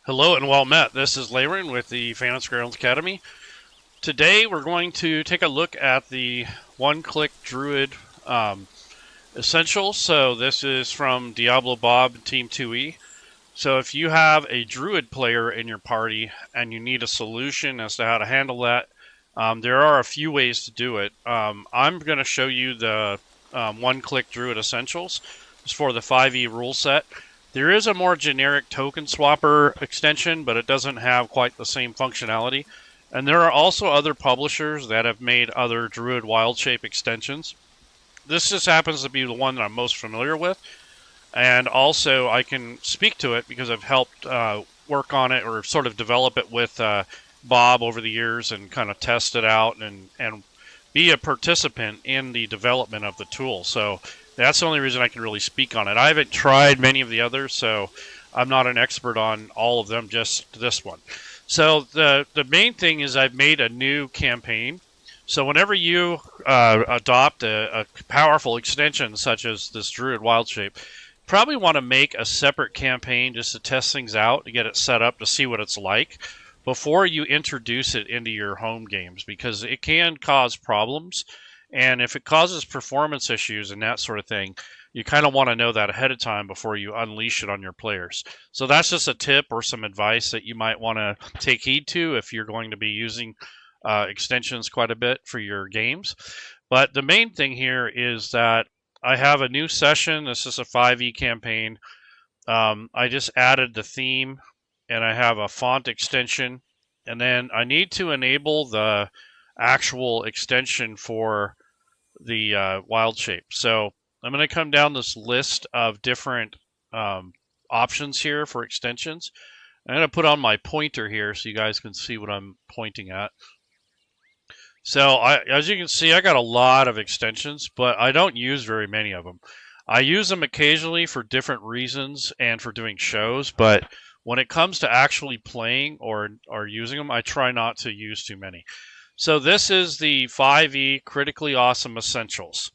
Hello and well met. This is Layron with the Fantasy Grounds Academy. Today we're going to take a look at the One Click Druid Essentials. So this is from Diablo Bob and Team Twohy. So if you have a Druid player in your party and you need a solution as to how to handle that, there are a few ways to do it. I'm going to show you the One Click Druid Essentials. It's for the 5e Rule Set. There is a more generic token swapper extension, but it doesn't have quite the same functionality. And there are also other publishers that have made other Druid Wild Shape extensions. This just happens to be the one that I'm most familiar with. And also I can speak to it because I've helped work on it or sort of develop it with Bob over the years and kind of test it out and be a participant in the development of the tool. So that's the only reason I can really speak on it. I haven't tried many of the others, so I'm not an expert on all of them, just this one. So the main thing is I've made a new campaign. So whenever you adopt a powerful extension such as this Druid Wild Shape, probably want to make a separate campaign just to test things out, to get it set up, to see what it's like before you introduce it into your home games, because it can cause problems. And if it causes performance issues and that sort of thing, you kind of want to know that ahead of time before you unleash it on your players. So that's just a tip or some advice that you might want to take heed to if you're going to be using extensions quite a bit for your games. But the main thing here is that I have a new session. This is a 5e campaign. I just added the theme, and I have a font extension. And then I need to enable the actual extension for the wild shape. So I'm going to come down this list of different options here for extensions. I'm going to put on my pointer here so you guys can see what I'm pointing at. So as you can see, I got a lot of extensions, but I don't use very many of them. I use them occasionally for different reasons and for doing shows, but when it comes to actually playing or using them, I try not to use too many. So this is the 5e Critically Awesome Essentials.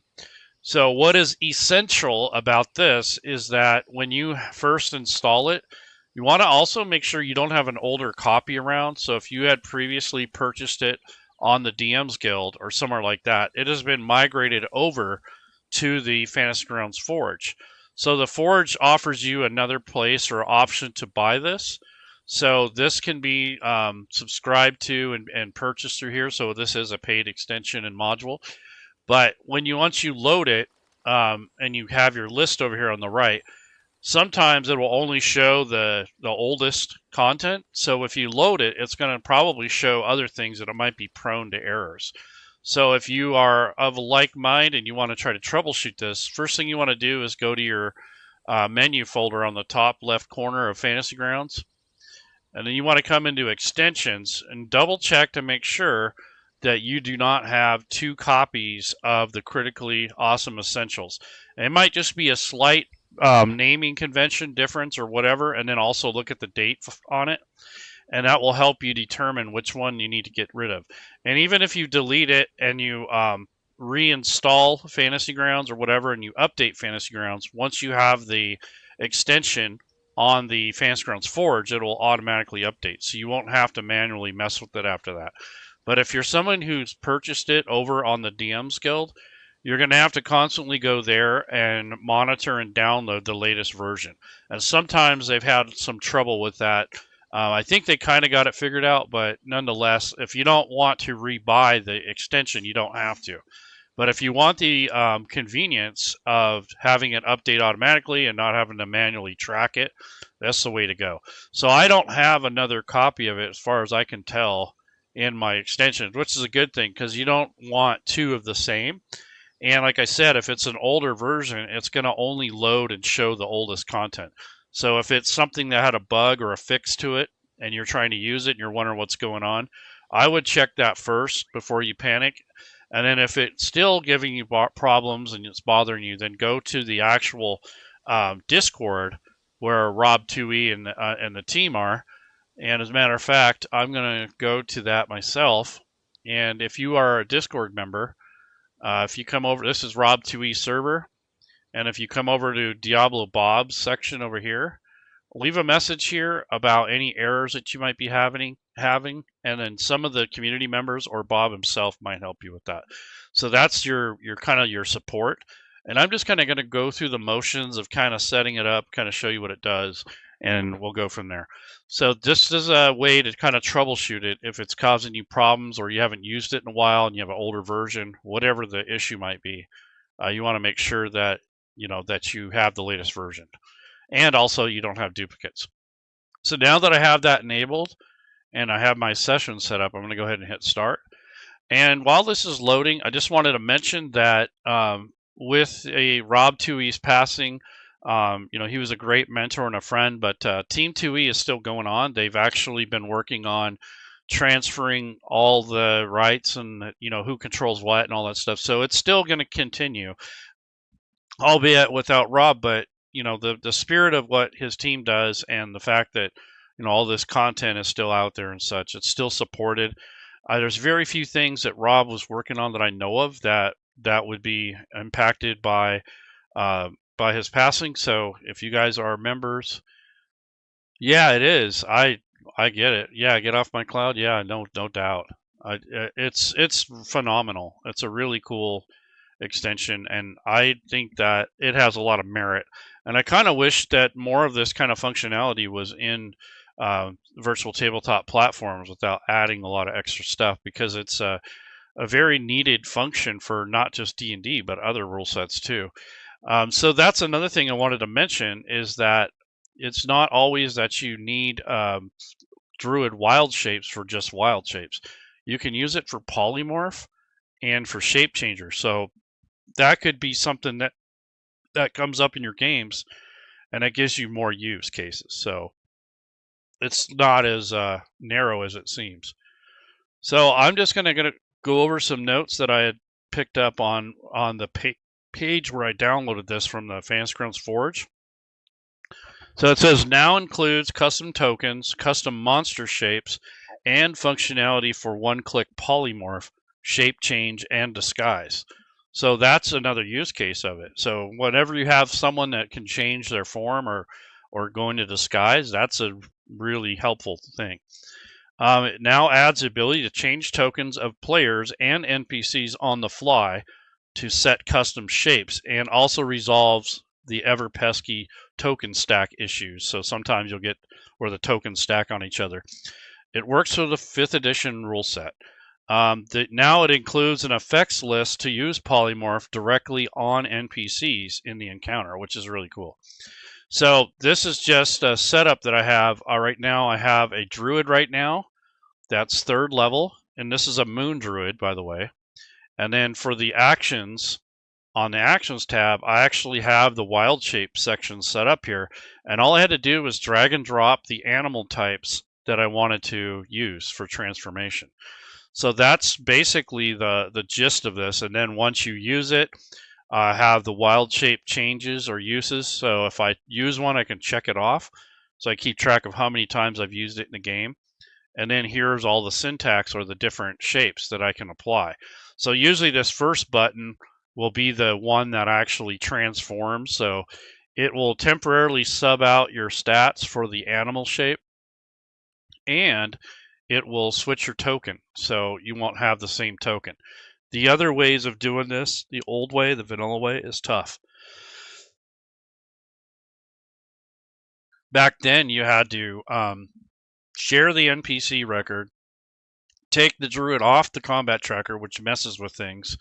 So what is essential about this is that when you first install it, you want to also make sure you don't have an older copy around. So if you had previously purchased it on the DM's Guild or somewhere like that, it has been migrated over to the Fantasy Grounds Forge. So the Forge offers you another place or option to buy this. So this can be subscribed to and purchased through here. So this is a paid extension and module. But once you load it and you have your list over here on the right, sometimes it will only show the oldest content. So if you load it, it's going to probably show other things that it might be prone to errors. So if you are of a like mind and you want to try to troubleshoot this, first thing you want to do is go to your menu folder on the top left corner of Fantasy Grounds. And then you want to come into extensions and double check to make sure that you do not have two copies of the Critically Awesome Essentials. And it might just be a slight naming convention difference or whatever, and then also look at the date on it. And that will help you determine which one you need to get rid of. And even if you delete it and you reinstall Fantasy Grounds or whatever, and you update Fantasy Grounds, once you have the extension on the Fantasy Grounds Forge, it will automatically update. So you won't have to manually mess with it after that. But if you're someone who's purchased it over on the DM's Guild, you're going to have to constantly go there and monitor and download the latest version. And sometimes they've had some trouble with that. I think they kind of got it figured out, but nonetheless, if you don't want to rebuy the extension, you don't have to. But if you want the convenience of having it update automatically and not having to manually track it, that's the way to go. So I don't have another copy of it as far as I can tell in my extensions, which is a good thing because you don't want two of the same. And like I said, if it's an older version, it's going to only load and show the oldest content. So if it's something that had a bug or a fix to it and you're trying to use it and you're wondering what's going on, I would check that first before you panic. And then if it's still giving you problems and it's bothering you, then go to the actual Discord where Rob Twohy and the team are. And as a matter of fact, I'm going to go to that myself. And if you are a Discord member, if you come over, this is Rob Twohy server. And if you come over to Diablo Bob's section over here, leave a message here about any errors that you might be having, and then some of the community members or Bob himself might help you with that. So that's your kind of your support. And I'm just kind of going to go through the motions of kind of setting it up, kind of show you what it does, and we'll go from there. So this is a way to kind of troubleshoot it if it's causing you problems or you haven't used it in a while and you have an older version, whatever the issue might be. You want to make sure that that you have the latest version, and also you don't have duplicates. So now that I have that enabled and I have my session set up, I'm going to go ahead and hit start. And while this is loading, I just wanted to mention that with Rob Twohy's passing, he was a great mentor and a friend, but Team Twohy is still going on. They've actually been working on transferring all the rights and who controls what and all that stuff. So it's still going to continue, albeit without Rob, but the spirit of what his team does and the fact that all this content is still out there and such, it's still supported. There's very few things that Rob was working on that I know of that would be impacted by his passing. So if you guys are members, yeah, it is. I get it. Yeah, get off my cloud. Yeah, no doubt. It's phenomenal. It's a really cool extension, and I think that it has a lot of merit. And I kind of wish that more of this kind of functionality was in virtual tabletop platforms without adding a lot of extra stuff, because it's a very needed function for not just D&D but other rule sets too. So that's another thing I wanted to mention, is that it's not always that you need Druid wild shapes for just wild shapes. You can use it for polymorph and for shape changer. So that could be something that comes up in your games, and it gives you more use cases. So it's not as narrow as it seems. So I'm just going to go over some notes that I had picked up on the page where I downloaded this from the Fantasy Grounds Forge. So it says now includes custom tokens, custom monster shapes, and functionality for one-click polymorph, shape change, and disguise. So that's another use case of it. So whenever you have someone that can change their form or go into disguise, that's a really helpful thing. It now adds the ability to change tokens of players and NPCs on the fly to set custom shapes, and also resolves the ever pesky token stack issues. So sometimes you'll get where the tokens stack on each other. It works for the 5th edition rule set. Now it includes an effects list to use polymorph directly on NPCs in the encounter, which is really cool. So this is just a setup that I have right now. I have a druid right now that's 3rd level, and this is a moon druid, by the way. And then for the actions, on the actions tab, I actually have the wild shape section set up here, and all I had to do was drag and drop the animal types that I wanted to use for transformation. So that's basically the gist of this. And then once you use it, I have the wild shape changes or uses. So if I use one, I can check it off. So I keep track of how many times I've used it in the game. And then here's all the syntax or the different shapes that I can apply. So usually this first button will be the one that actually transforms. So it will temporarily sub out your stats for the animal shape, and it will switch your token, so you won't have the same token. The other ways of doing this, the old way, the vanilla way, is tough. Back then, you had to share the NPC record, take the druid off the combat tracker, which messes with things,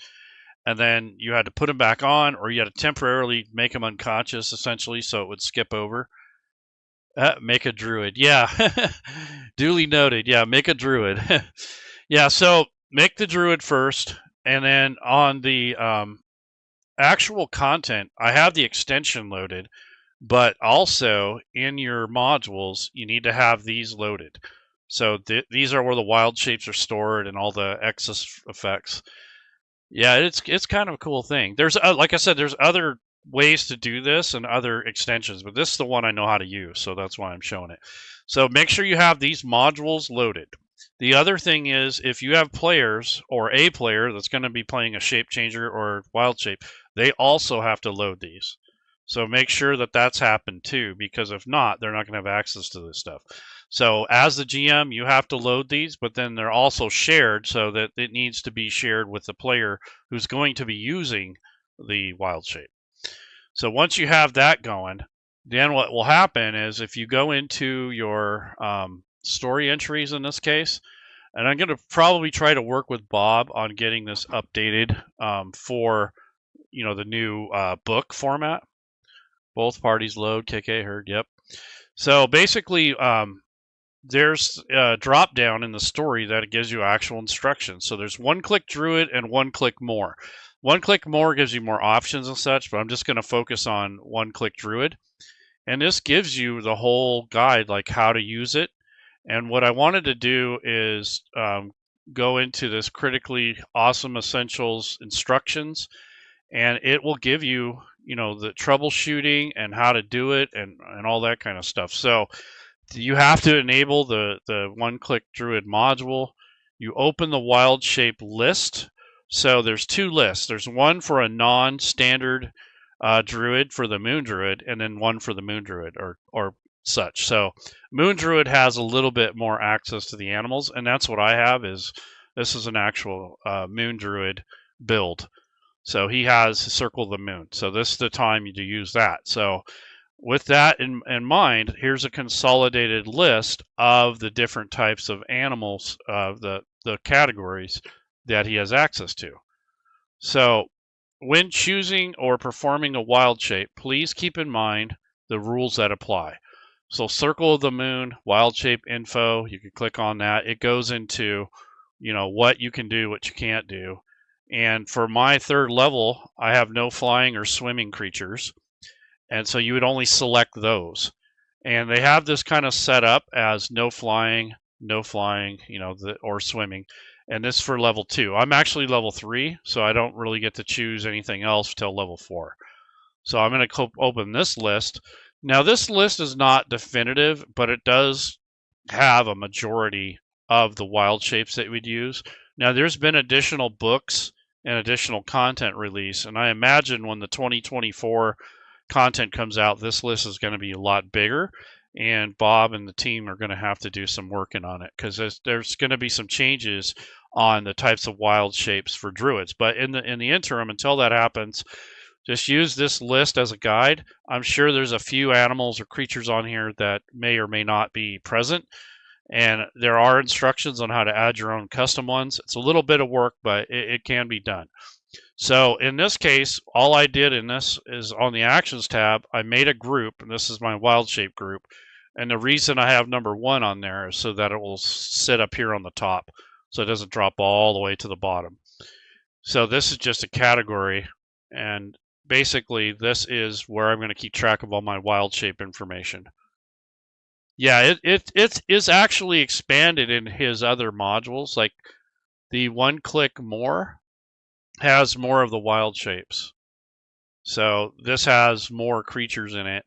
and then you had to put him back on, or you had to temporarily make him unconscious, essentially, so it would skip over. Make a druid. Yeah. Duly noted. Yeah, make a druid. Yeah, so make the druid first, and then on the actual content, I have the extension loaded, but also in your modules, you need to have these loaded. So these are where the wild shapes are stored and all the excess effects. Yeah, it's kind of a cool thing. There's like I said, there's other ways to do this and other extensions, but this is the one I know how to use, so that's why I'm showing it. So make sure you have these modules loaded. The other thing is, if you have players or a player that's going to be playing a shape changer or wild shape, they also have to load these. So make sure that that's happened too, because if not, they're not going to have access to this stuff. So as the GM, you have to load these, but then they're also shared so that it needs to be shared with the player who's going to be using the wild shape. So once you have that going, then what will happen is if you go into your story entries in this case, and I'm going to probably try to work with Bob on getting this updated for the new book format. Both parties load. KK heard. Yep. So basically, there's a drop down in the story that gives you actual instructions. So there's One Click Druid and One Click More. One Click More gives you more options and such, but I'm just going to focus on One Click Druid. And this gives you the whole guide, like how to use it. And what I wanted to do is go into this critically awesome essentials instructions, and it will give you, the troubleshooting and how to do it and all that kind of stuff. So you have to enable the One Click Druid module. You open the wild shape list. So there's two lists. There's one for a non-standard druid for the moon druid, and then one for the moon druid or such. So moon druid has a little bit more access to the animals, and that's what I have. This is an actual moon druid build. So he has Circle the Moon. So this is the time to use that. So with that in mind, here's a consolidated list of the different types of animals, the categories that he has access to. So when choosing or performing a wild shape, please keep in mind the rules that apply. So Circle of the Moon, wild shape info, you can click on that. It goes into, what you can do, what you can't do. And for my third level, I have no flying or swimming creatures. And so you would only select those. And they have this kind of set up as no flying, or swimming. And this for level 2. I'm actually level 3, so I don't really get to choose anything else till level 4. So I'm going to open this list. Now this list is not definitive, but it does have a majority of the wild shapes that we'd use. Now there's been additional books and additional content release, and I imagine when the 2024 content comes out, this list is going to be a lot bigger, and Bob and the team are going to have to do some working on it because there's going to be some changes on the types of wild shapes for druids. But in the interim, until that happens, just use this list as a guide. I'm sure there's a few animals or creatures on here that may or may not be present, and there are instructions on how to add your own custom ones. It's a little bit of work, but it can be done. So in this case, all I did in this is on the Actions tab, I made a group, and this is my wild shape group. And the reason I have number 1 on there is so that it will sit up here on the top, so it doesn't drop all the way to the bottom. So this is just a category, and basically this is where I'm going to keep track of all my wild shape information. Yeah, it is actually expanded in his other modules, like the One Click More has more of the wild shapes. So this has more creatures in it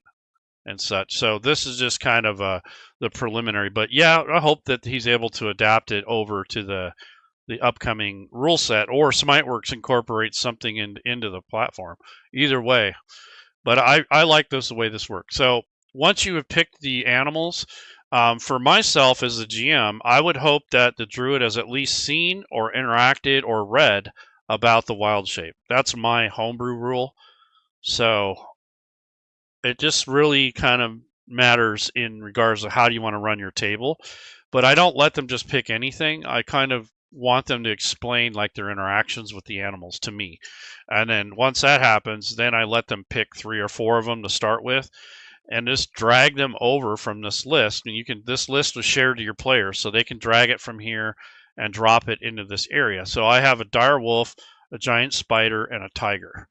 and such. So this is just kind of the preliminary. But yeah, I hope that he's able to adapt it over to the upcoming rule set, or Smiteworks incorporates something into the platform. Either way. But I like the way this works. So once you have picked the animals, for myself as the GM, I would hope that the druid has at least seen or interacted or read about the wild shape. That's my homebrew rule. So it just really kind of matters in regards to how do you want to run your table. But I don't let them just pick anything. I kind of want them to explain like their interactions with the animals to me. And then once that happens, then I let them pick 3 or 4 of them to start with and just drag them over from this list. And this list was shared to your players, so they can drag it from here and drop it into this area. So I have a dire wolf, a giant spider, and a tiger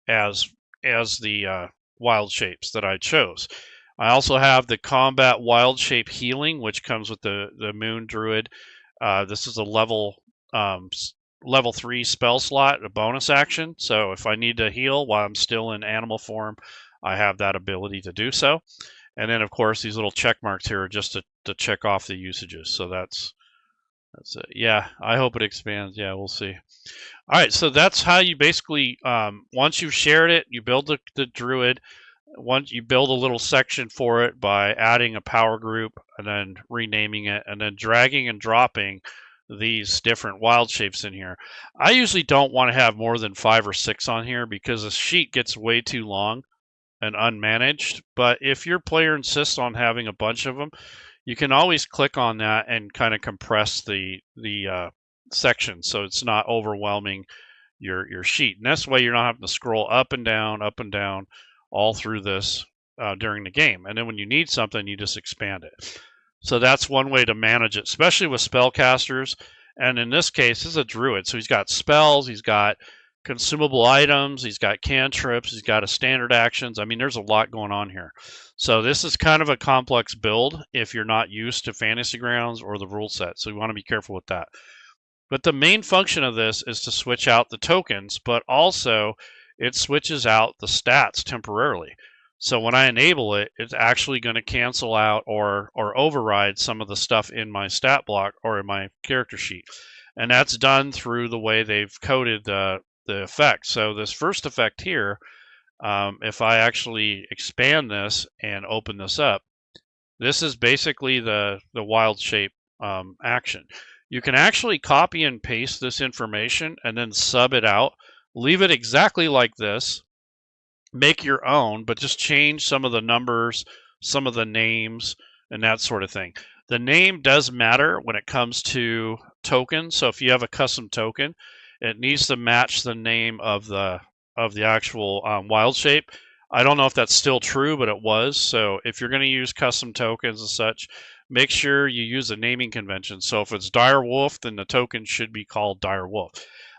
as the wild shapes that I chose. I also have the combat wild shape healing, which comes with the moon druid. This is a level 3 spell slot, a bonus action. So if I need to heal while I'm still in animal form, I have that ability to do so. And then of course these little check marks here are just to check off the usages. So that's it. Yeah, I hope it expands. Yeah, we'll see. All right, so that's how you basically, once you've shared it, you build the druid. Once you build a little section for it by adding a power group and then renaming it and then dragging and dropping these different wild shapes in here. I usually don't want to have more than 5 or 6 on here because the sheet gets way too long and unmanaged. But if your player insists on having a bunch of them, you can always click on that and kind of compress the section so it's not overwhelming your sheet. And that's why you're not having to scroll up and down all through this during the game. And then when you need something, you just expand it. So that's one way to manage it, especially with spellcasters. And in this case, this is a druid. So he's got spells, he's got consumable items, he's got cantrips, he's got a standard actions. I mean, there's a lot going on here. So this is kind of a complex build if you're not used to Fantasy Grounds or the rule set. So you want to be careful with that. But the main function of this is to switch out the tokens, but also it switches out the stats temporarily. So when I enable it, it's actually going to cancel out or override some of the stuff in my stat block or in my character sheet. And that's done through the way they've coded the effect. So this first effect here, if I actually expand this and open this up, this is basically the wild shape action. You can actually copy and paste this information and then sub it out. Leave it exactly like this. Make your own, but just change some of the numbers, some of the names, and that sort of thing. The name does matter when it comes to tokens. So if you have a custom token, it needs to match the name of the actual wild shape. I don't know if that's still true, but it was. So if you're going to use custom tokens and such, make sure you use a naming convention. So if it's Dire Wolf, then the token should be called Dire Wolf.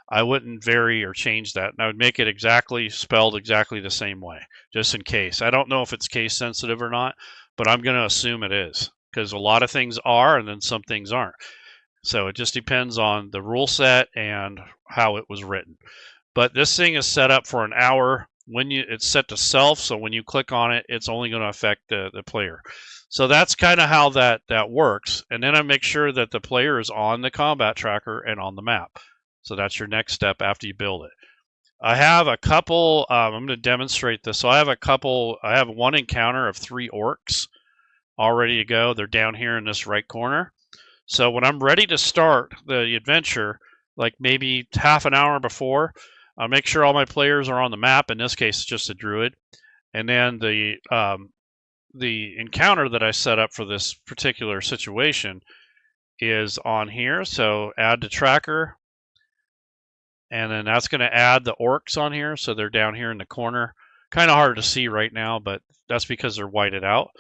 I wouldn't vary or change that. And I would make it spelled exactly the same way, just in case. I don't know if it's case sensitive or not, but I'm going to assume it is, because a lot of things are and then some things aren't. So it just depends on the rule set and how it was written. But this thing is set up for an hour. It's set to self, so when you click on it, it's only going to affect the player. So that's kind of how that works. And then I make sure that the player is on the combat tracker and on the map. So that's your next step after you build it. I have a couple, I'm going to demonstrate this. So I have one encounter of 3 orcs all ready to go. They're down here in this right corner. So when I'm ready to start the adventure, like maybe half an hour before, I'll make sure all my players are on the map. In this case, it's just a druid. And then the encounter that I set up for this particular situation is on here. So add to tracker. And then that's going to add the orcs on here. So they're down here in the corner. Kind of hard to see right now, but that's because they're whited out.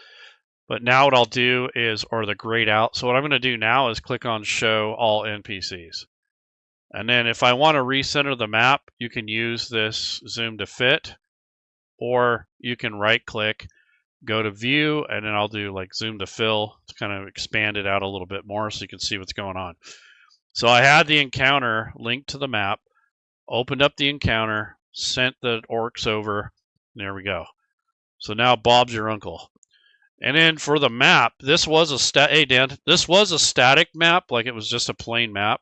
But now what I'll do is, or the grayed out. So what I'm going to do now is click on show all NPCs. And then if I want to recenter the map, you can use this zoom to fit, or you can right click, go to view, and then I'll do like zoom to fill to kind of expand it out a little bit more so you can see what's going on. So I had the encounter linked to the map, opened up the encounter, sent the orcs over. There we go. So now Bob's your uncle. And then for the map, this was a this was a static map, like it was just a plain map.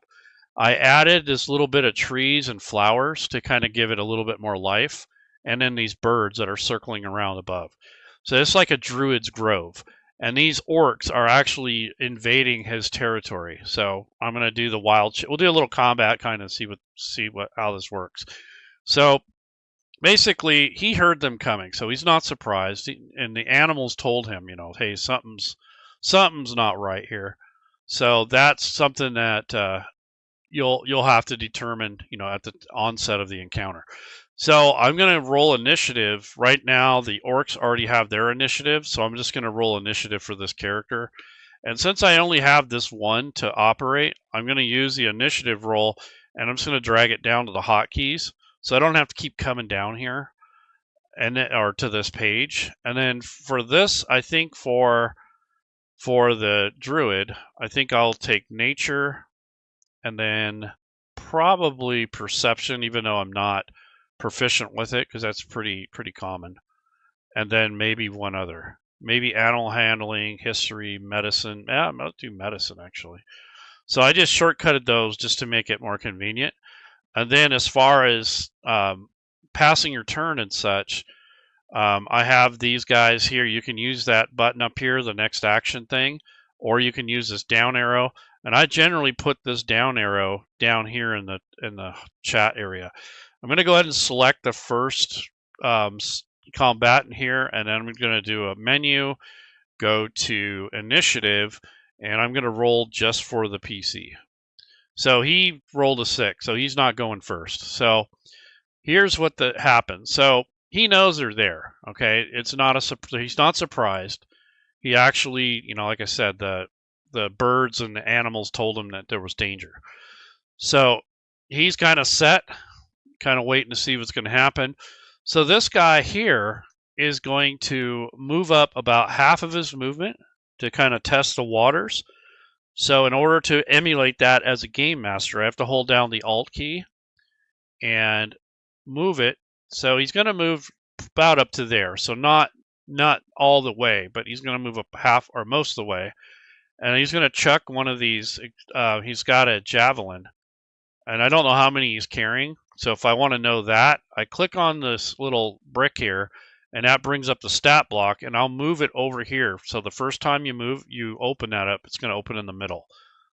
I added this little bit of trees and flowers to kind of give it a little bit more life, and then these birds that are circling around above. So it's like a druid's grove, and these orcs are actually invading his territory. So I'm going to do the wild. We'll do a little combat kind of see how this works. So basically, he heard them coming, so he's not surprised. And the animals told him, hey, something's not right here. So that's something that you'll have to determine, at the onset of the encounter. So I'm going to roll initiative. Right now, the orcs already have their initiative, so I'm just going to roll initiative for this character. And since I only have this one to operate, I'm going to use the initiative roll, and I'm just going to drag it down to the hotkeys. So I don't have to keep coming down here or to this page. And then for this, I think for the druid, I think I'll take nature and then probably perception, even though I'm not proficient with it, because that's pretty common. And then maybe one other. Maybe animal handling, history, medicine. Yeah, I'm going to do medicine actually. So I just shortcutted those just to make it more convenient. And then as far as passing your turn and such, I have these guys here. You can use that button up here, the next action thing, or you can use this down arrow. And I generally put this down arrow down here in the chat area. I'm going to go ahead and select the first combatant here, and then I'm going to do a menu, go to initiative, and I'm going to roll just for the PC. So he rolled a 6, so he's not going first. So here's what happens. So he knows they're there. Okay, it's not he's not surprised. He actually, like I said, the birds and the animals told him that there was danger. So he's kind of set, kind of waiting to see what's going to happen. So this guy here is going to move up about half of his movement to kind of test the waters. So in order to emulate that as a game master, I have to hold down the Alt key and move it. So he's going to move about up to there. So not all the way, but he's going to move up half or most of the way. And he's going to chuck one of these. He's got a javelin. And I don't know how many he's carrying. So if I want to know that, I click on this little brick here, and that brings up the stat block, and I'll move it over here. So the first time you open that up, it's going to open in the middle.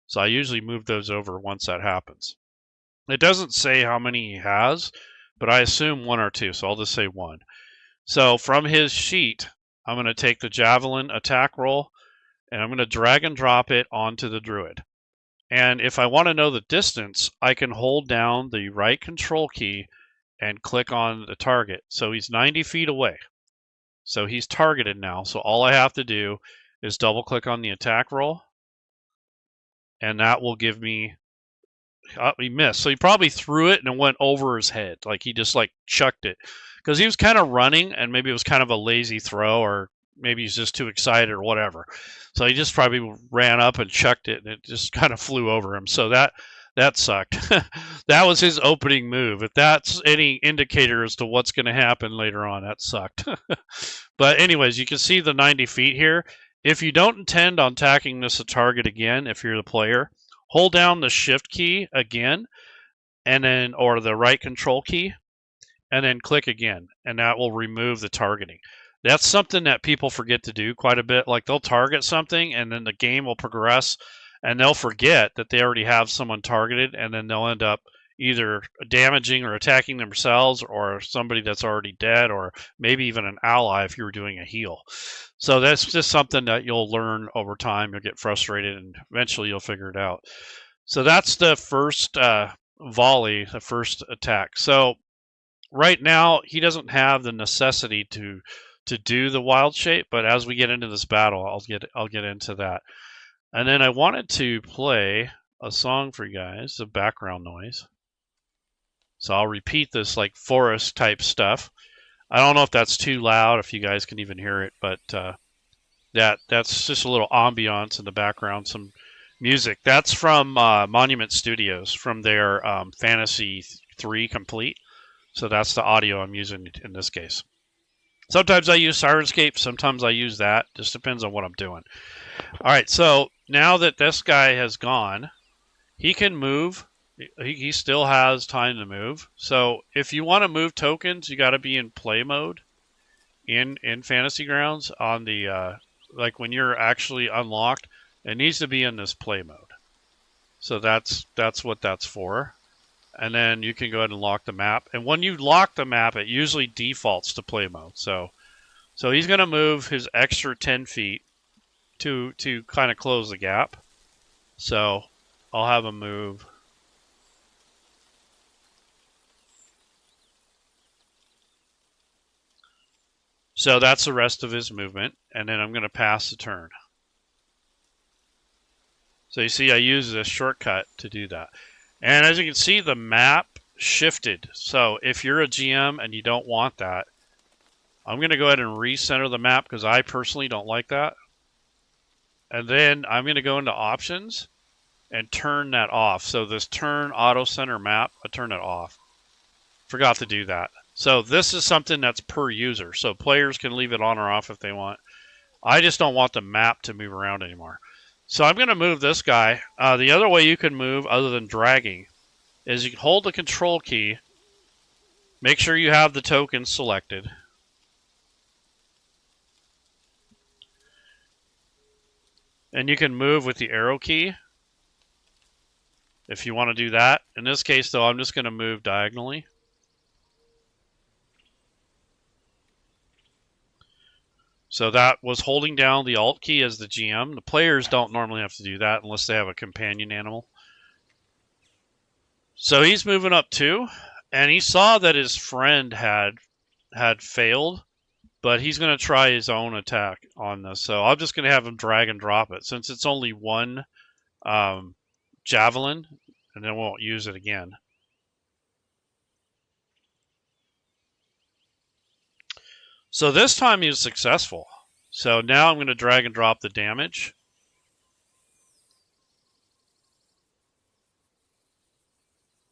So I usually move those over once that happens. It doesn't say how many he has, but I assume 1 or 2, so I'll just say 1. So from his sheet, I'm going to take the javelin attack roll, and I'm going to drag and drop it onto the druid. And if I want to know the distance, I can hold down the right control key and click on the target. So he's 90 feet away. So he's targeted now. So all I have to do is double click on the attack roll, and that will give me, he missed. So he probably threw it and it went over his head. Like he just chucked it. Because he was kind of running, and maybe it was kind of a lazy throw, or maybe he's just too excited or whatever. So he just probably ran up and chucked it, and it just kind of flew over him. So that sucked. That was his opening move. If that's any indicator as to what's going to happen later on, that sucked. But anyways, you can see the 90 feet here. If you don't intend on attacking this target again, if you're the player, hold down the shift key again, and then, or the right control key, and then click again, and that will remove the targeting. That's something that people forget to do quite a bit. Like they'll target something, and then the game will progress, and they'll forget that they already have someone targeted, and then they'll end up either damaging or attacking themselves, or somebody that's already dead, or maybe even an ally if you were doing a heal. So that's just something that you'll learn over time. You'll get frustrated, and eventually you'll figure it out. So that's the first volley, the first attack. So right now, he doesn't have the necessity to do the wild shape, but as we get into this battle, I'll get into that. And then I wanted to play a song for you guys, the background noise. So I'll repeat this like forest type stuff. I don't know if that's too loud, if you guys can even hear it, but that's just a little ambiance in the background, some music. That's from Monument Studios, from their Fantasy 3 Complete. So that's the audio I'm using in this case. Sometimes I use Sirenscape, sometimes I use that. Just depends on what I'm doing. All right, so now that this guy has gone, he can move. He still has time to move. So if you want to move tokens, you got to be in play mode in Fantasy Grounds on the like when you're actually unlocked. It needs to be in this play mode. So that's what that's for. And then you can go ahead and lock the map. And when you lock the map, it usually defaults to play mode. So he's going to move his extra 10 feet to kind of close the gap. So I'll have him move. So that's the rest of his movement. And then I'm going to pass the turn. So you see I use this shortcut to do that. And as you can see, the map shifted. So if you're a GM and you don't want that, I'm going to go ahead and recenter the map because I personally don't like that. And then I'm going to go into options and turn that off. So this turn auto center map, I turn it off. Forgot to do that. So this is something that's per user. So players can leave it on or off if they want. I just don't want the map to move around anymore. So I'm going to move this guy. The other way you can move other than dragging is you can hold the control key. Make sure you have the token selected. And you can move with the arrow key if you want to do that. In this case, though, I'm just going to move diagonally. So that was holding down the Alt key as the GM. The players don't normally have to do that unless they have a companion animal. So he's moving up too, and he saw that his friend had failed, but he's going to try his own attack on this. So I'm just going to have him drag and drop it. Since it's only one javelin, and then won't use it again. So this time he was successful. So now I'm going to drag and drop the damage.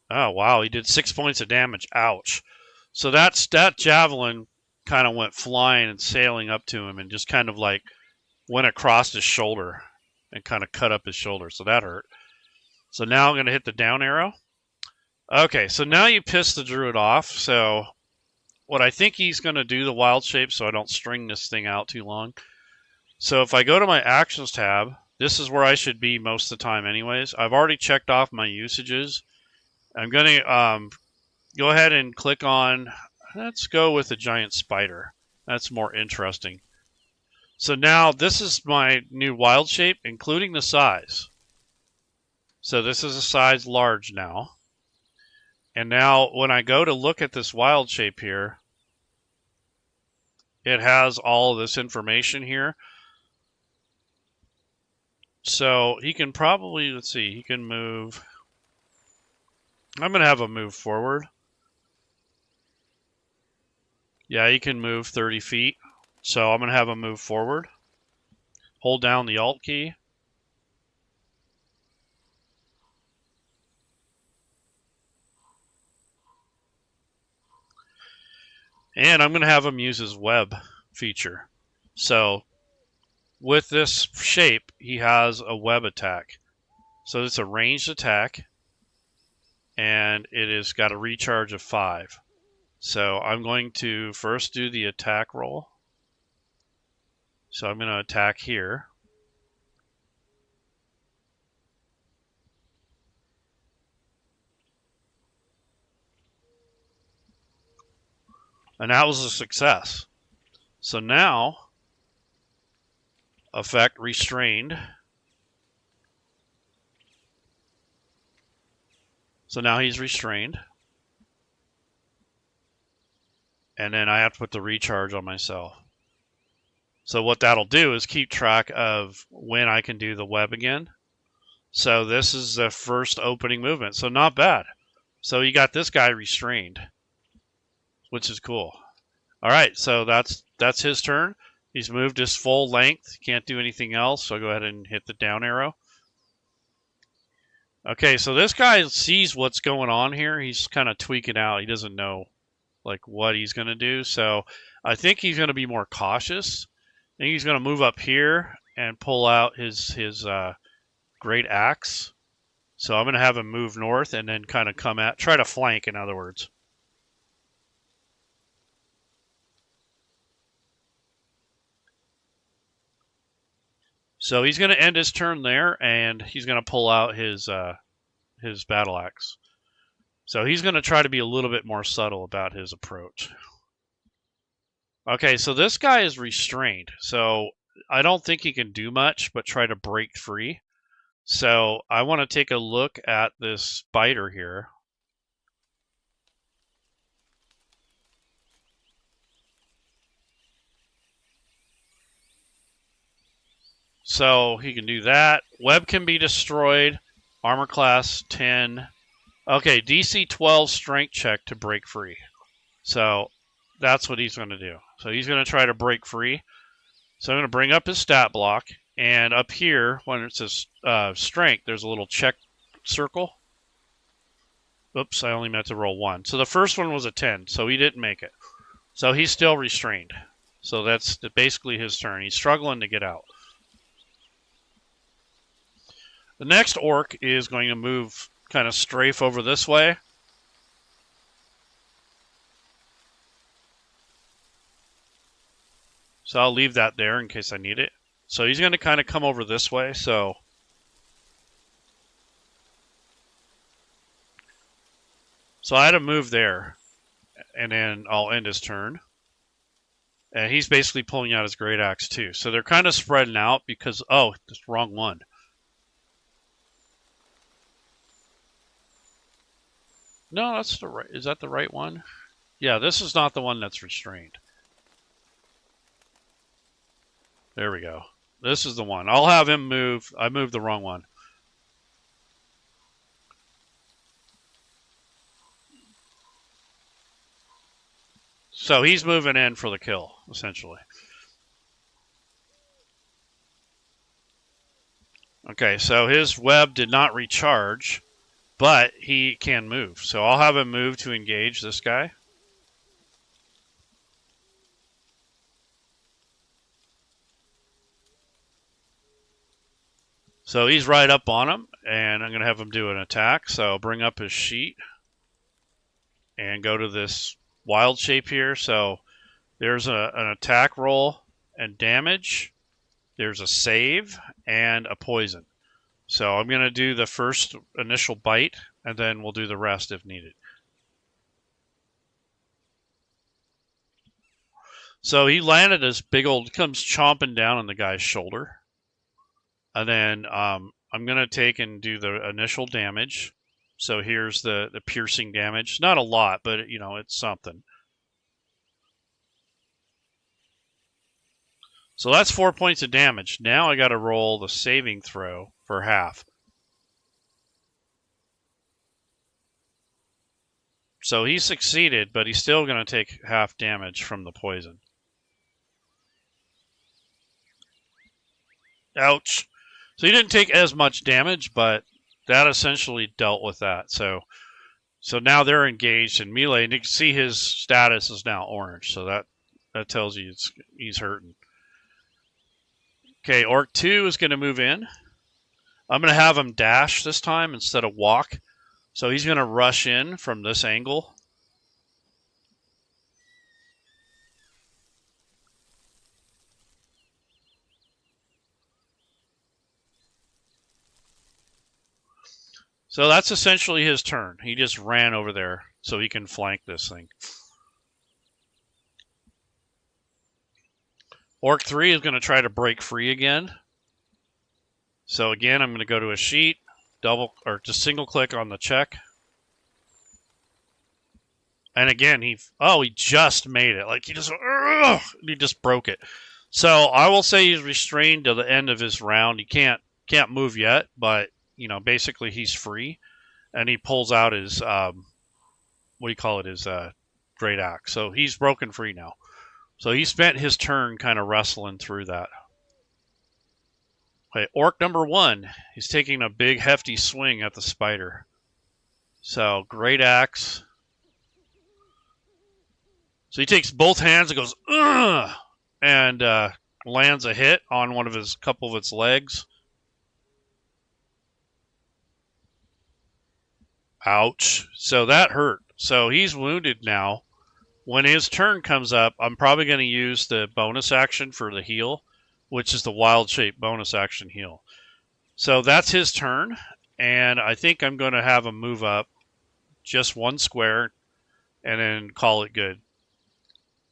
Oh, wow, he did 6 points of damage. Ouch. So that javelin kind of went flying and sailing up to him and just kind of like went across his shoulder and kind of cut up his shoulder. So that hurt. So now I'm going to hit the down arrow. Okay, so now you piss the druid off. So what I think he's going to do, the wild shape, so I don't string this thing out too long. So if I go to my actions tab, this is where I should be most of the time anyways. I've already checked off my usages. I'm going to go ahead and click on, let's go with the giant spider. That's more interesting. So now this is my new wild shape, including the size. So this is a size large now. And now when I go to look at this wild shape here, it has all of this information here. So he can probably, let's see, he can move. I'm going to have him move forward. Yeah, he can move 30 feet. So I'm going to have him move forward. Hold down the Alt key. And I'm going to have him use his web feature. So with this shape, he has a web attack. So it's a ranged attack. And it has got a recharge of 5. So I'm going to first do the attack roll. So I'm going to attack here. And that was a success. So now, effect restrained. So now he's restrained. And then I have to put the recharge on myself. So what that'll do is keep track of when I can do the web again. So this is the first opening movement. So not bad. So you got this guy restrained, which is cool. All right, so that's his turn. He's moved his full length. Can't do anything else, so I'll go ahead and hit the down arrow. Okay, so this guy sees what's going on here. He's kind of tweaking out. He doesn't know like what he's going to do. So I think he's going to be more cautious. I think he's going to move up here and pull out his great axe. So I'm going to have him move north and then kind of try to flank, in other words. So he's going to end his turn there, and he's going to pull out his battle axe. So he's going to try to be a little bit more subtle about his approach. Okay, so this guy is restrained. So I don't think he can do much but try to break free. So I want to take a look at this spider here. So he can do that. Web can be destroyed. Armor class 10. Okay, DC 12 strength check to break free. So that's what he's going to do. So he's going to try to break free. So I'm going to bring up his stat block. And up here, when it says strength, there's a little check circle. Oops, I only meant to roll 1. So the first one was a 10, so he didn't make it. So he's still restrained. So that's basically his turn. He's struggling to get out. The next orc is going to move, kind of strafe over this way. So I'll leave that there in case I need it. So he's going to kind of come over this way. So I had to move there, and then I'll end his turn. And he's basically pulling out his great axe too. So they're kind of spreading out because, oh, that's the wrong one. No, that's the right. Is that the right one? Yeah, this is not the one that's restrained. There we go. This is the one. I'll have him move. I moved the wrong one. So he's moving in for the kill, essentially. Okay, so his web did not recharge, but he can move. So I'll have him move to engage this guy. So he's right up on him, and I'm going to have him do an attack. So I'll bring up his sheet and go to this wild shape here. So there's an attack roll and damage. There's a save and a poison. So I'm going to do the first initial bite, and then we'll do the rest if needed. So he landed this big old, comes chomping down on the guy's shoulder. And then I'm going to take and do the initial damage. So here's the piercing damage. Not a lot, but, you know, it's something. So that's 4 points of damage. Now I got to roll the saving throw for half. So he succeeded, but he's still going to take half damage from the poison. Ouch. So he didn't take as much damage, but that essentially dealt with that. So now they're engaged in melee, and you can see his status is now orange. So that tells you he's hurting. Okay, Orc 2 is going to move in. I'm going to have him dash this time instead of walk. So he's going to rush in from this angle. So that's essentially his turn. He just ran over there so he can flank this thing. Orc 3 is going to try to break free again. So again, I'm going to go to a sheet, just single click on the check. And again, he just made it. Like he just broke it. So I will say he's restrained to the end of his round. He can't move yet, but you know, basically he's free, and he pulls out his his great axe. So he's broken free now. So he spent his turn kind of wrestling through that. Okay, Orc number 1. He's taking a big hefty swing at the spider. So great axe. So he takes both hands and goes, ugh, and lands a hit on couple of its legs. Ouch. So that hurt. So he's wounded now. When his turn comes up, I'm probably going to use the bonus action for the heal, which is the wild shape bonus action heal. So that's his turn, and I think I'm going to have him move up just one square and then call it good.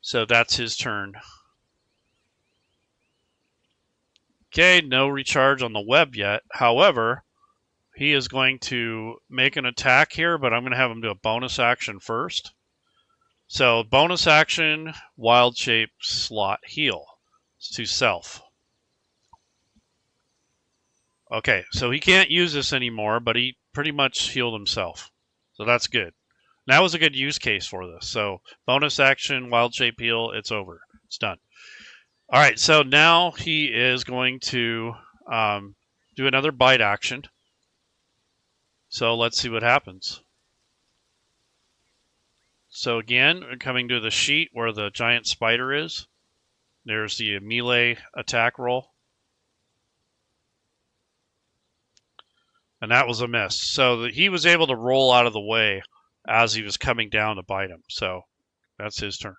So that's his turn. Okay, no recharge on the web yet. However, he is going to make an attack here, but I'm going to have him do a bonus action first. So bonus action, wild shape, slot, heal to self. Okay, so he can't use this anymore, but he pretty much healed himself. So that's good. That was a good use case for this. So bonus action, wild shape heal, it's over. It's done. All right, so now he is going to do another bite action. So let's see what happens. So again, coming to the sheet where the giant spider is, there's the melee attack roll. And that was a miss. So he was able to roll out of the way as he was coming down to bite him. So that's his turn.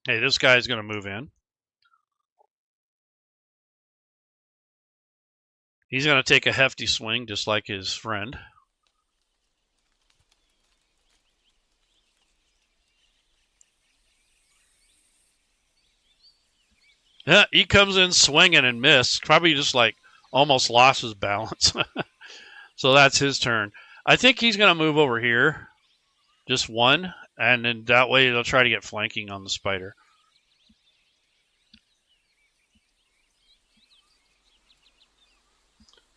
Hey, this guy's going to move in. He's going to take a hefty swing, just like his friend. Yeah, he comes in swinging and missed. Probably just like almost lost his balance. So that's his turn. I think he's going to move over here. Just one. And then that way they'll try to get flanking on the spider.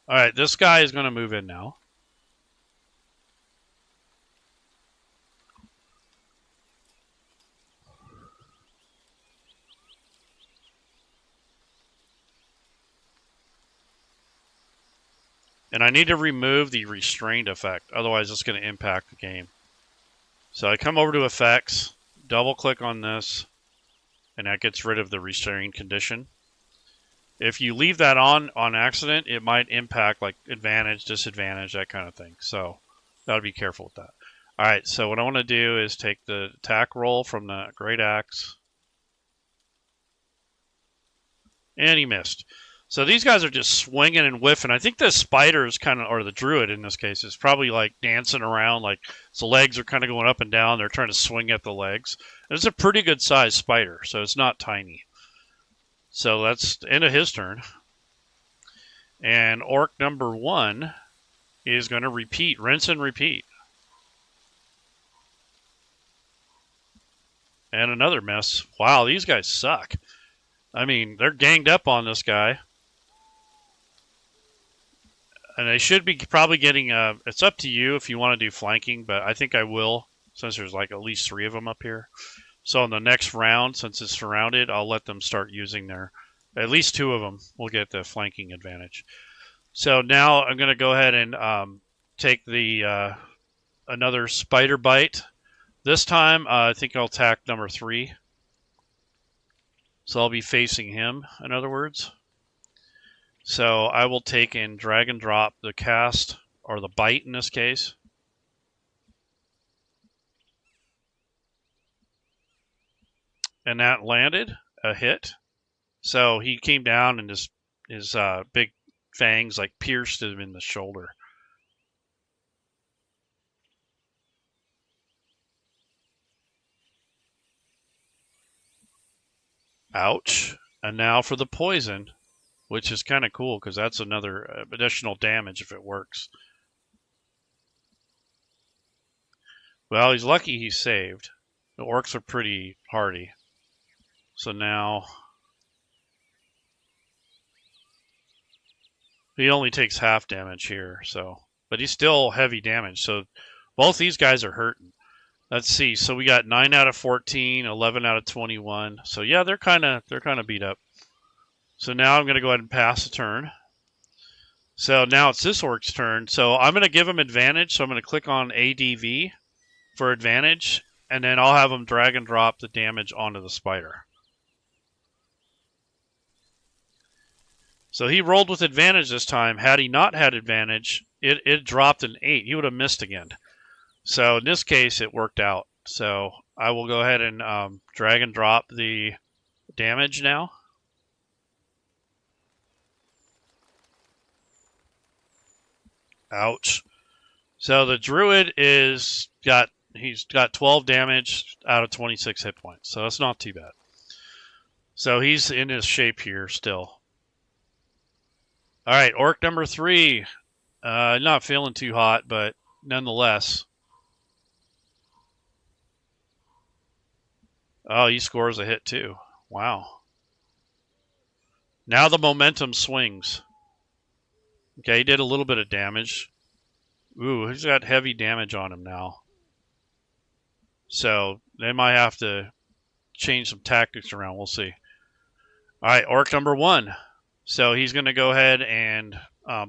All right, this guy is going to move in now. And I need to remove the restrained effect. Otherwise, it's going to impact the game. So I come over to effects, double click on this, and that gets rid of the restrained condition. If you leave that on accident, it might impact like advantage, disadvantage, that kind of thing. So gotta be careful with that. All right, so what I want to do is take the attack roll from the Great Axe. And he missed. So these guys are just swinging and whiffing. I think the spider is kind of, or the druid in this case, is probably like dancing around. Like his legs are kind of going up and down. They're trying to swing at the legs. And it's a pretty good sized spider, so it's not tiny. So that's the end of his turn. And orc number 1 is going to repeat, rinse and repeat. And another miss. Wow, these guys suck. I mean, they're ganged up on this guy. And they should be probably getting, it's up to you if you want to do flanking, but I think I will, since there's like at least 3 of them up here. So in the next round, since it's surrounded, I'll let them start using their, at least 2 of them will get the flanking advantage. So now I'm going to go ahead and take the another spider bite. This time, I think I'll attack number 3. So I'll be facing him, in other words. So I will take and drag and drop the cast, or the bite in this case. And that landed a hit. So he came down and his big fangs like pierced him in the shoulder. Ouch. And now for the poison, which is kind of cool because that's another additional damage if it works. Well, he's lucky he's saved. The orcs are pretty hardy. So now he only takes half damage here, so but he's still heavy damage. So both these guys are hurting. Let's see. So we got 9 out of 14, 11 out of 21. So yeah, they're kind of beat up. So now I'm going to go ahead and pass the turn. So now it's this orc's turn. So I'm going to give him advantage. So I'm going to click on ADV for advantage, and then I'll have him drag and drop the damage onto the spider. So he rolled with advantage this time. Had he not had advantage, it dropped an 8. He would have missed again. So in this case, it worked out. So I will go ahead and drag and drop the damage now. Ouch. So the druid he's got 12 damage out of 26 hit points. So that's not too bad. So he's in his shape here still. All right, orc number 3. Not feeling too hot, but nonetheless. Oh, he scores a hit too. Wow. Now the momentum swings. Okay, he did a little bit of damage. Ooh, he's got heavy damage on him now. So they might have to change some tactics around. We'll see. All right, orc number 1. So he's going to go ahead and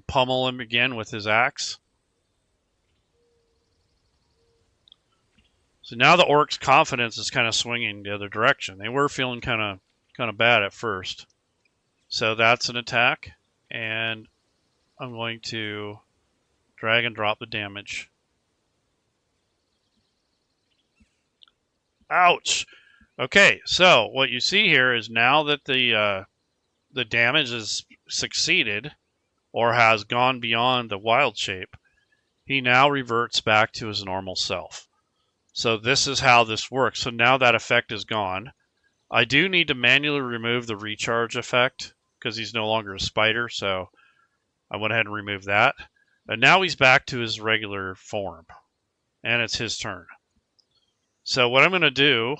pummel him again with his axe. So now the orc's confidence is kind of swinging the other direction. They were feeling kind of bad at first. So that's an attack, and I'm going to drag and drop the damage. Ouch! Okay, so what you see here is now that the damage has succeeded or has gone beyond the wild shape, he now reverts back to his normal self. So this is how this works. So now that effect is gone. I do need to manually remove the recharge effect because he's no longer a spider, so I went ahead and removed that. And now he's back to his regular form, and it's his turn. So what I'm going to do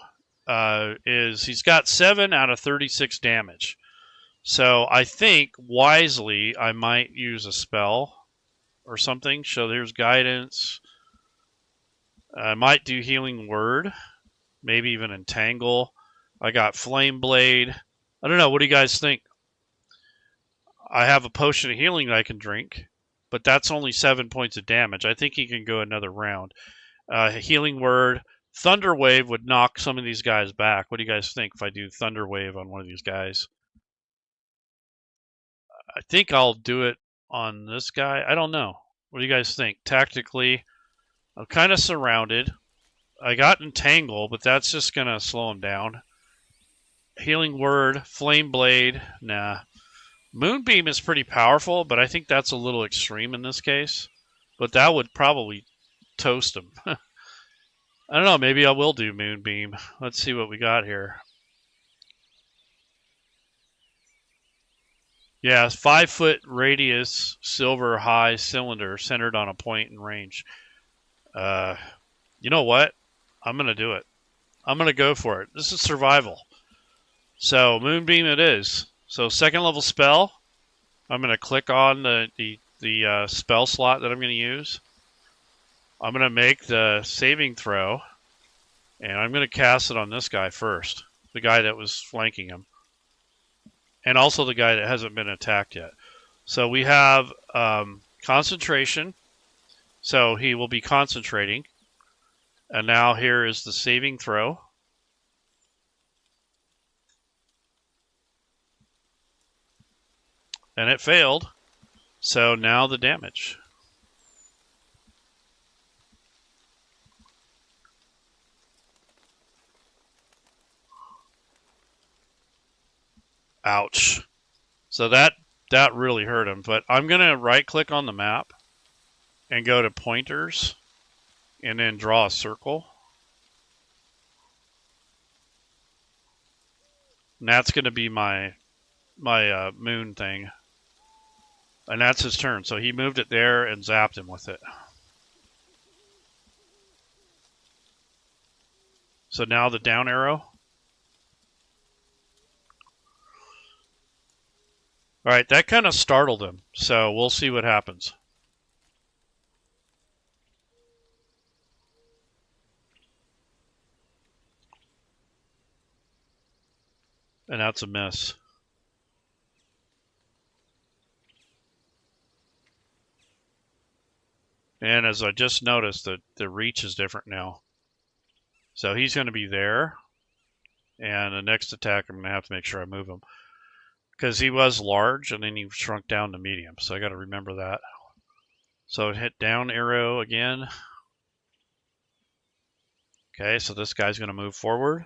is he's got 7 out of 36 damage. So I think wisely I might use a spell or something. So there's guidance. I might do healing word, maybe even entangle. I got flame blade. I don't know. What do you guys think? I have a potion of healing that I can drink, but that's only 7 points of damage. I think he can go another round. Healing word. Thunder wave would knock some of these guys back. What do you guys think if I do thunder wave on one of these guys? I think I'll do it on this guy. I don't know. What do you guys think? Tactically, I'm kind of surrounded. I got entangle, but that's just going to slow him down. Healing word, flame blade, nah. Moonbeam is pretty powerful, but I think that's a little extreme in this case. But that would probably toast him. I don't know, maybe I will do Moonbeam. Let's see what we got here. Yeah, 5-foot radius, silver high cylinder centered on a point in range. You know what? I'm going to do it. I'm going to go for it. This is survival. So Moonbeam it is. So 2nd level spell. I'm going to click on the spell slot that I'm going to use. I'm going to make the saving throw, and I'm going to cast it on this guy first, the guy that was flanking him, and also the guy that hasn't been attacked yet. So we have concentration, so he will be concentrating, and now here is the saving throw. And it failed, so now the damage. Ouch. So that really hurt him. But I'm going to right-click on the map and go to pointers and then draw a circle. And that's going to be my moon thing. And that's his turn. So he moved it there and zapped him with it. So now the down arrow. All right, that kind of startled him, so we'll see what happens. And that's a miss. And as I just noticed, the reach is different now. So he's going to be there. And the next attack, I'm going to have to make sure I move him. Because he was large, and then he shrunk down to medium. So I got to remember that. So hit down arrow again. Okay, so this guy's going to move forward.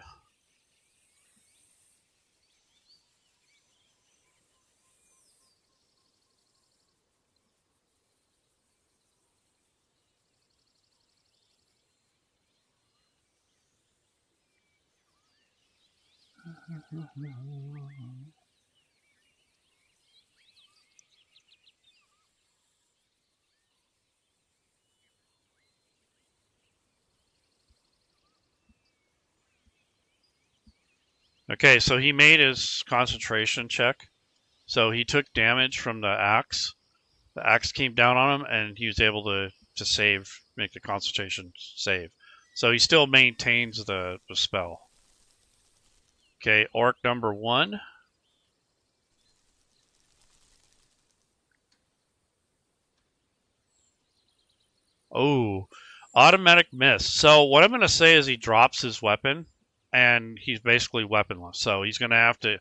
Okay, so he made his concentration check. So he took damage from the axe. The axe came down on him, and he was able to save, make the concentration save. So he still maintains the spell. Okay, orc number 1. Oh, automatic miss. So what I'm going to say is he drops his weapon, and he's basically weaponless. So he's going to have to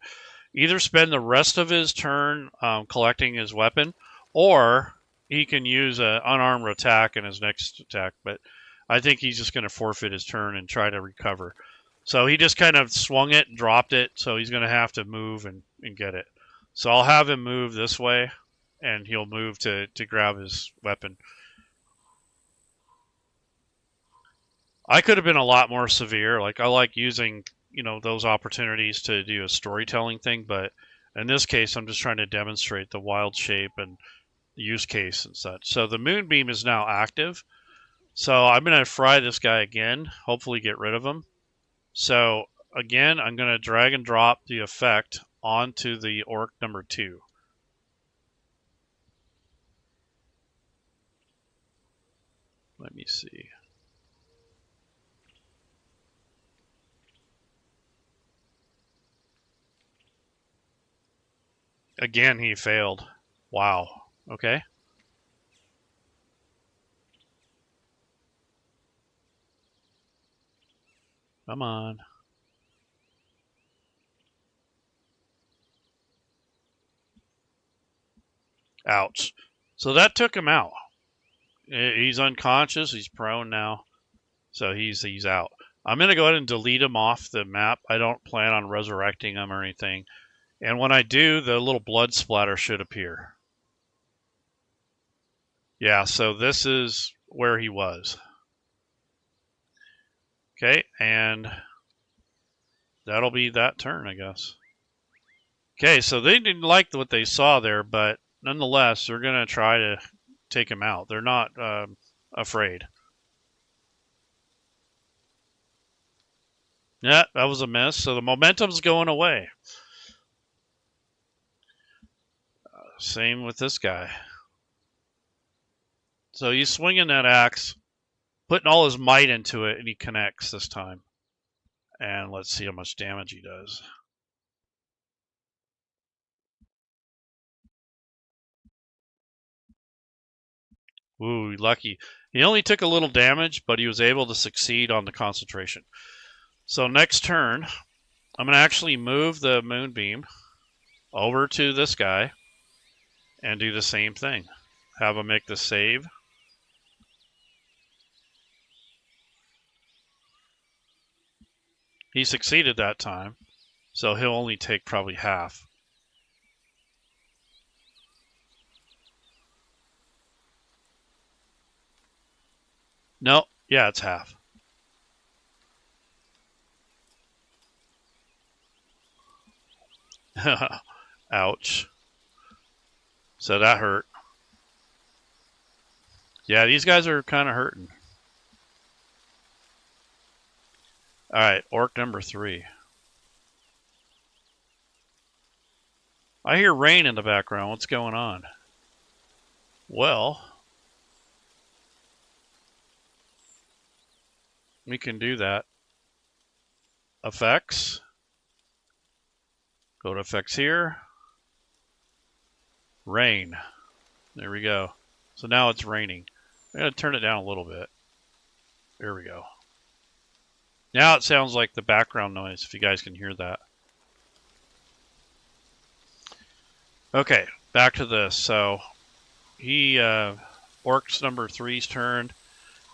either spend the rest of his turn collecting his weapon, or he can use an unarmed attack in his next attack. But I think he's just going to forfeit his turn and try to recover. So he just kind of swung it and dropped it, so he's going to have to move and get it. So I'll have him move this way, and he'll move to grab his weapon. I could have been a lot more severe. Like, I like using, you know, those opportunities to do a storytelling thing, but in this case, I'm just trying to demonstrate the wild shape and the use case and such. So the moonbeam is now active. So I'm going to fry this guy again, hopefully get rid of him. So again, I'm going to drag and drop the effect onto the orc number 2. Let me see. Again, he failed. Wow. Okay. Come on. Ouch. So that took him out. He's unconscious. He's prone now. So he's out. I'm going to go ahead and delete him off the map. I don't plan on resurrecting him or anything. And when I do, the little blood splatter should appear. Yeah, so this is where he was. Okay, and that'll be that turn, I guess. Okay, so they didn't like what they saw there, but nonetheless, they're going to try to take him out. They're not afraid. Yeah, that was a miss. So the momentum's going away. Same with this guy. So he's swinging that axe, putting all his might into it, and he connects this time. And let's see how much damage he does. Ooh, lucky. He only took a little damage, but he was able to succeed on the concentration. So next turn, I'm going to actually move the moonbeam over to this guy and do the same thing. Have him make the save. He succeeded that time, so he'll only take probably half. No, yeah, it's half. Ouch. So that hurt. Yeah, these guys are kind of hurting. All right, orc number 3. I hear rain in the background. What's going on? Well, we can do that. Effects. Go to effects here. Rain. There we go. So now it's raining. I'm going to turn it down a little bit. There we go. Now it sounds like the background noise, if you guys can hear that. Okay, back to this. So he, orcs number 3's turn.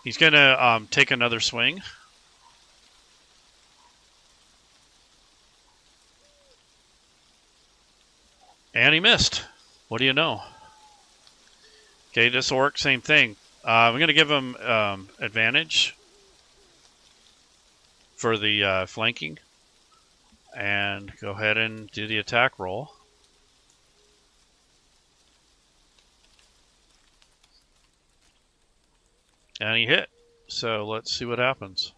He's going to take another swing. And he missed. What do you know? Okay, this orc, same thing. I'm going to give him advantage for the flanking. And go ahead and do the attack roll. And he hit. So let's see what happens.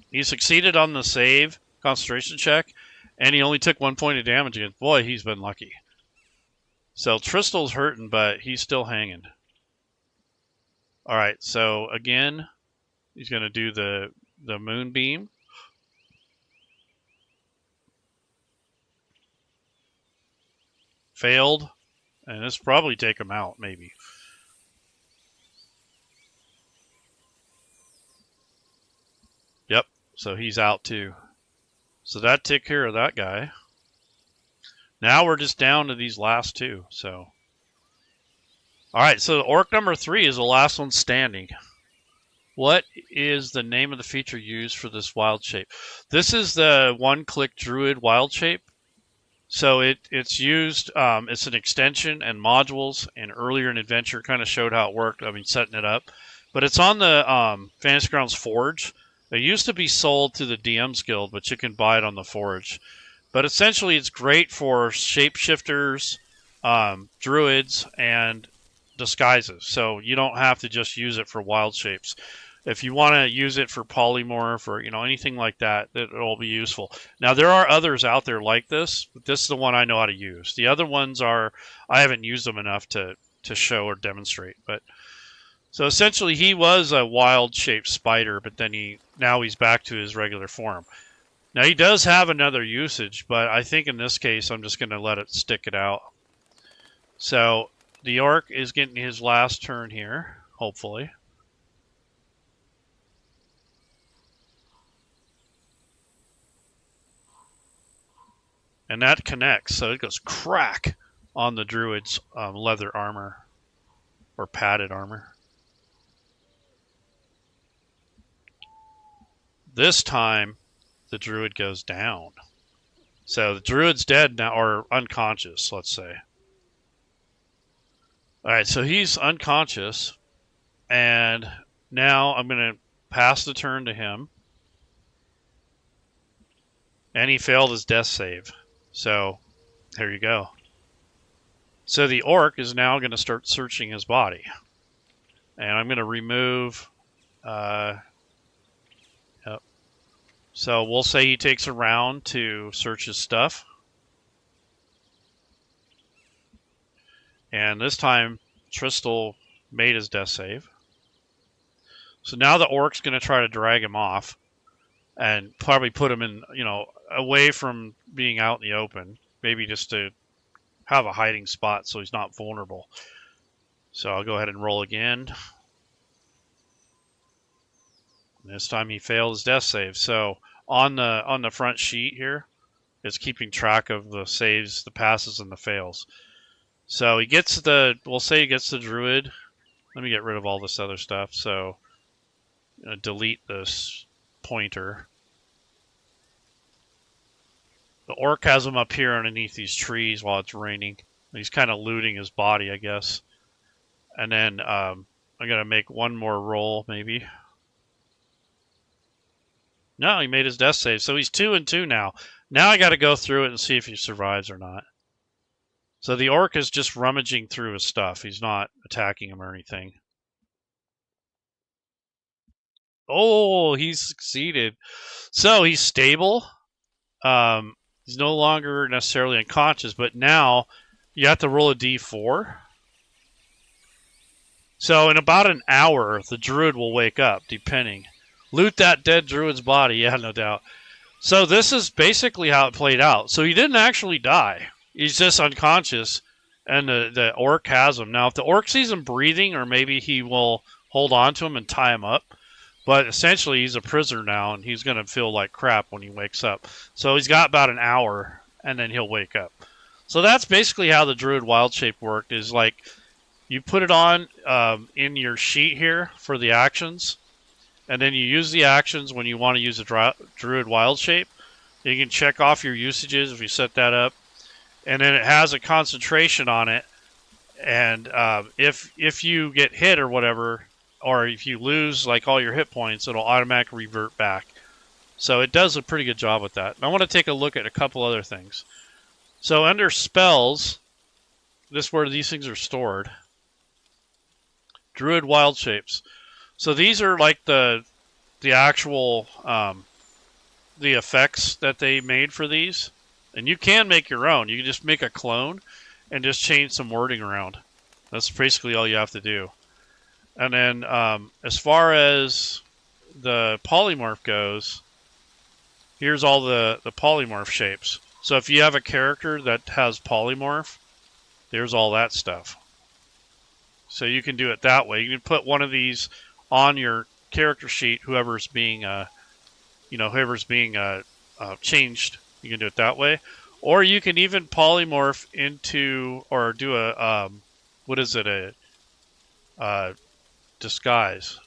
He succeeded on the save concentration check, and he only took 1 point of damage against. Boy, he's been lucky. So Tristel's hurting, but he's still hanging. All right, so again, he's going to do the moonbeam. Failed, and this will probably take him out, maybe. Yep, so he's out too. So that took care of that guy. Now we're just down to these last two. So, all right. So orc number 3 is the last one standing. What is the name of the feature used for this wild shape? This is the One Click Druid wild shape. So it's used, it's an extension and modules, and earlier in Adventure kind of showed how it worked, I mean, setting it up. But it's on the Fantasy Grounds Forge. It used to be sold to the DM's Guild, but you can buy it on the Forge. But essentially, it's great for shapeshifters, druids, and disguises. So you don't have to just use it for wild shapes. If you want to use it for polymorph or anything like that, it'll be useful. Now there are others out there like this, but this is the one I know how to use. The other ones I haven't used them enough to show or demonstrate. But so essentially, he was a wild shaped spider, but then now he's back to his regular form. Now he does have another usage, but I think in this case I'm just going to let it stick it out. So the orc is getting his last turn here, hopefully. And that connects, so it goes crack on the druid's leather armor, or padded armor. This time, the druid goes down. So the druid's dead now, or unconscious, let's say. Alright, so he's unconscious, and now I'm going to pass the turn to him. And he failed his death save. So, there you go. So the orc is now going to start searching his body. And I'm going to remove... yep. So we'll say he takes a round to search his stuff. And this time, Tristal made his death save. So now the orc's going to try to drag him off. And probably put him in, away from being out in the open. Maybe just to have a hiding spot so he's not vulnerable. So I'll go ahead and roll again. This time he failed his death save. So on the front sheet here, it's keeping track of the saves, the passes, and the fails. So he gets we'll say he gets the druid. Let me get rid of all this other stuff. So delete this pointer. The orc has him up here underneath these trees while it's raining. He's kind of looting his body, I guess. And then I'm going to make one more roll, maybe. No, he made his death save. So he's 2 and 2 now. Now I got to go through it and see if he survives or not. So the orc is just rummaging through his stuff. He's not attacking him or anything. Oh, he's succeeded. So he's stable. He's no longer necessarily unconscious, but now you have to roll a d4. So in about an hour, the druid will wake up, depending. Loot that dead druid's body, yeah, no doubt. So this is basically how it played out. So he didn't actually die. He's just unconscious, and the orc has him. Now, if the orc sees him breathing, or maybe he will hold on to him and tie him up. But essentially, he's a prisoner now, and he's going to feel like crap when he wakes up. So he's got about an hour, and then he'll wake up. So that's basically how the Druid Wild Shape worked, is like you put it on in your sheet here for the actions, and then you use the actions when you want to use a Druid Wild Shape. You can check off your usages if you set that up. And then it has a concentration on it, and if you get hit or whatever, or if you lose like all your hit points, it'll automatically revert back. So it does a pretty good job with that. And I want to take a look at a couple other things. So under spells, this is where these things are stored. Druid Wild Shapes. So these are like the actual the effects that they made for these. And you can make your own. You can just make a clone and just change some wording around. That's basically all you have to do. And then as far as the polymorph goes, here's all the polymorph shapes. So if you have a character that has polymorph, there's all that stuff. So you can do it that way. You can put one of these on your character sheet, whoever's being changed. You can do it that way. Or you can even polymorph into, or do a, what is it, a disguise.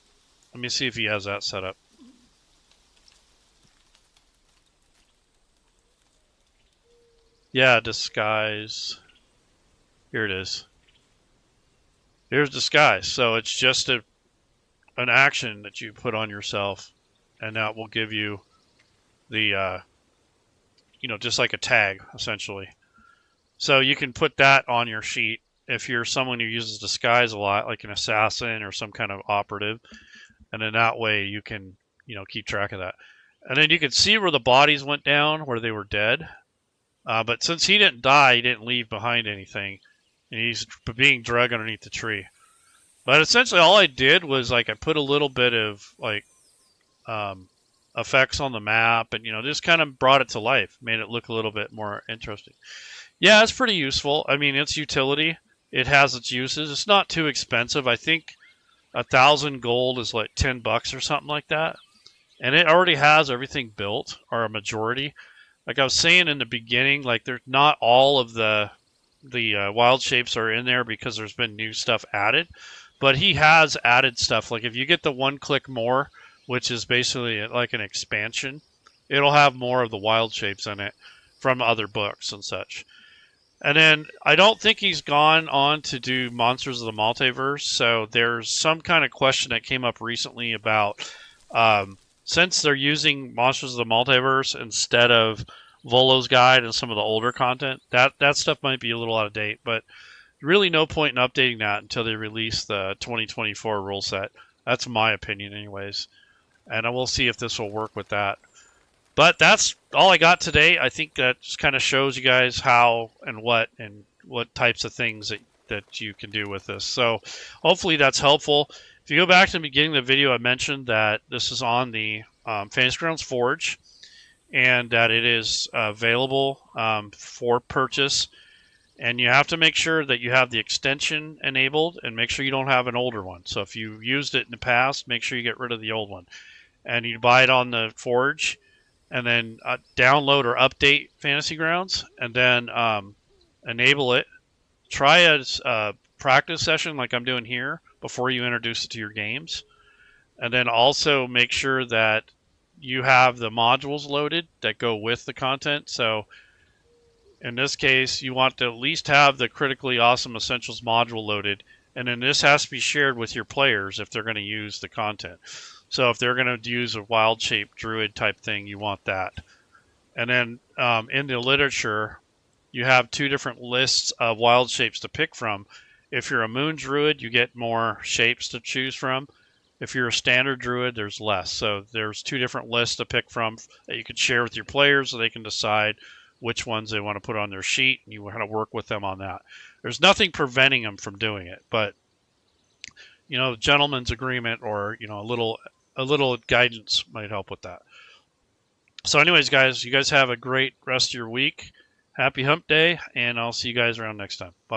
Let me see if he has that set up. Yeah, disguise. Here it is. Here's disguise. So it's just an action that you put on yourself, and that will give you the, just like a tag, essentially. So you can put that on your sheet if you're someone who uses disguise a lot, like an assassin or some kind of operative, and then that way you can, keep track of that. And then you can see where the bodies went down, where they were dead. But since he didn't die, he didn't leave behind anything, and he's being dragged underneath the tree. But essentially, all I did was I put a little bit of effects on the map, and just kind of brought it to life, made it look a little bit more interesting. Yeah, it's pretty useful. I mean, it's utility. It has its uses. It's not too expensive. I think 1,000 gold is like $10 or something like that, and it already has everything built, or a majority. Like I was saying in the beginning, there's not all of the wild shapes are in there because there's been new stuff added, but he has added stuff. Like if you get the One Click More, which is basically like an expansion, it'll have more of the wild shapes in it from other books and such. And then I don't think he's gone on to do Monsters of the Multiverse, so there's some kind of question that came up recently about since they're using Monsters of the Multiverse instead of Volo's Guide and some of the older content, that stuff might be a little out of date, but really no point in updating that until they release the 2024 rule set. That's my opinion anyways. And I will see if this will work with that. But that's all I got today. I think that just kind of shows you guys how and what types of things that you can do with this. So hopefully that's helpful. If you go back to the beginning of the video, I mentioned that this is on the Fantasy Grounds Forge, and that it is available for purchase. And you have to make sure that you have the extension enabled, and make sure you don't have an older one. So if you used it in the past, make sure you get rid of the old one. And you buy it on the Forge, and then download or update Fantasy Grounds, and then enable it. Try a practice session like I'm doing here before you introduce it to your games. And then also make sure that you have the modules loaded that go with the content. So in this case, you want to at least have the Critically Awesome Essentials module loaded, and then this has to be shared with your players if they're going to use the content. So if they're going to use a wild shape druid type thing, you want that. And then in the literature, you have two different lists of wild shapes to pick from. If you're a moon druid, you get more shapes to choose from. If you're a standard druid, there's less. So there's two different lists to pick from that you can share with your players so they can decide which ones they want to put on their sheet, and you want to work with them on that. There's nothing preventing them from doing it, but gentleman's agreement or a little guidance might help with that. So anyways, guys, you guys have a great rest of your week. Happy hump day, and I'll see you guys around next time. Bye.